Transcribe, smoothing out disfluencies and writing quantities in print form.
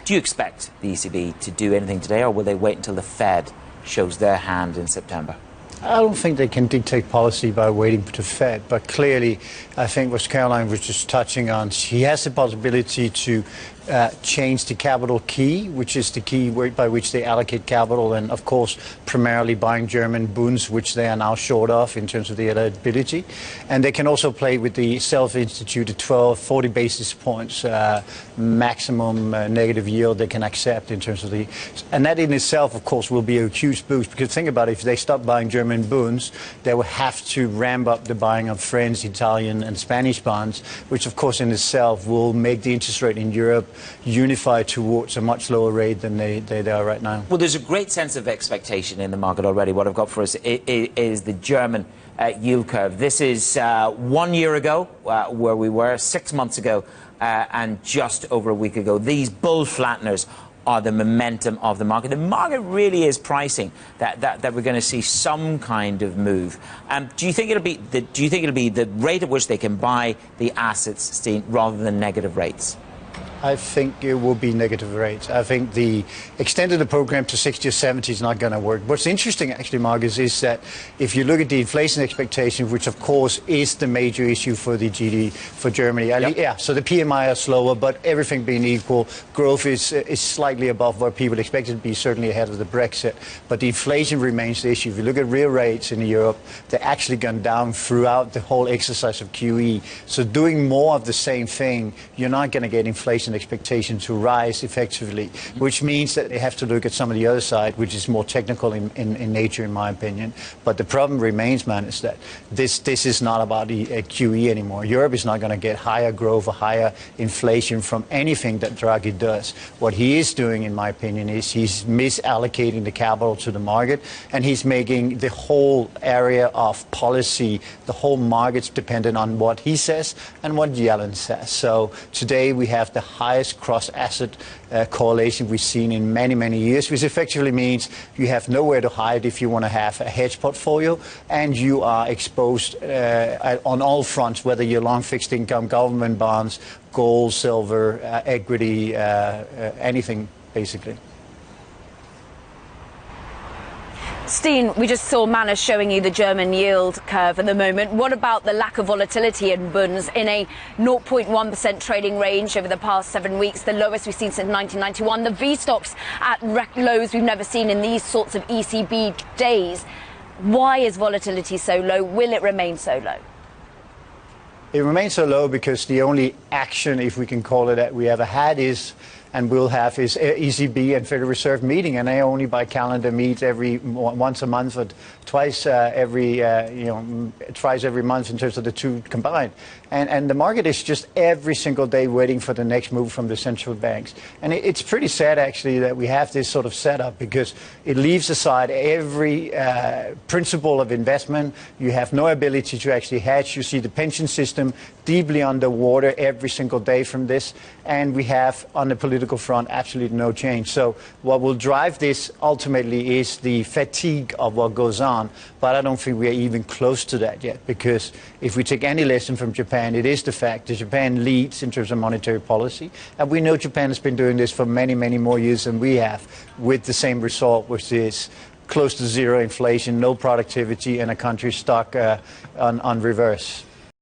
Do you expect the ECB to do anything today, or will they wait until the Fed shows their hand in September? I don't think they can dictate policy by waiting for the Fed, but clearly I think what Caroline was just touching on, she has the possibility to change the capital key, which is the key by which they allocate capital, and of course primarily buying German bonds, which they are now short of in terms of the eligibility. And they can also play with the self-instituted 40 basis points maximum negative yield they can accept in terms of the, and that in itself of course will be a huge boost, because think about it, if they stop buying German bonds, they will have to ramp up the buying of French, Italian and Spanish bonds, which of course in itself will make the interest rate in Europe unify towards a much lower rate than they are right now. Well, there's a great sense of expectation in the market already. What I've got for us is the German yield curve. This is 1 year ago where we were, 6 months ago and just over a week ago. These bull flatteners are the momentum of the market. The market really is pricing that we're going to see some kind of move. Do you think it'll be the rate at which they can buy the assets, Steen, rather than negative rates? I think it will be negative rates. I think the extent of the program to 60 or 70 is not going to work. What's interesting, actually, Marcus, is that if you look at the inflation expectation, which of course is the major issue for the GDP for Germany. Yep. Yeah, so the PMI are slower, but everything being equal, growth is slightly above what people expected to be, certainly ahead of the Brexit. But the inflation remains the issue. If you look at real rates in Europe, they're actually gone down throughout the whole exercise of QE. So doing more of the same thing, you're not going to get inflation expectation to rise effectively, which means that they have to look at some of the other side, which is more technical in nature, in my opinion. But the problem remains, man, is that this is not about the QE anymore. Europe is not going to get higher growth or higher inflation from anything that Draghi does. What he is doing, in my opinion, is he's misallocating the capital to the market, and he's making the whole area of policy, the whole market's dependent on what he says and what Yellen says. So today we have the highest cross-asset correlation we've seen in many, many years, which effectively means you have nowhere to hide if you want to have a hedge portfolio, and you are exposed on all fronts, whether you're long fixed income, government bonds, gold, silver, equity, anything, basically. Steen, we just saw Manus showing you the German yield curve at the moment. What about the lack of volatility in bonds in a 0.1% trading range over the past 7 weeks, the lowest we've seen since 1991? The V stocks at lows we've never seen in these sorts of ECB days. Why is volatility so low? Will it remain so low? It remains so low because the only action, if we can call it that, we ever had is, and will have, is ECB and Federal Reserve meeting, and they only by calendar meet once a month or twice twice every month in terms of the two combined. And the market is just every single day waiting for the next move from the central banks. And it's pretty sad, actually, that we have this sort of setup, because it leaves aside every principle of investment. You have no ability to actually hedge. You see the pension system deeply underwater every single day from this. And we have, on the political front, absolutely no change. So what will drive this ultimately is the fatigue of what goes on. But I don't think we are even close to that yet, because if we take any lesson from Japan, it is the fact that Japan leads in terms of monetary policy. And we know Japan has been doing this for many, many more years than we have, with the same result, which is close to zero inflation, no productivity, and a country stuck on reverse.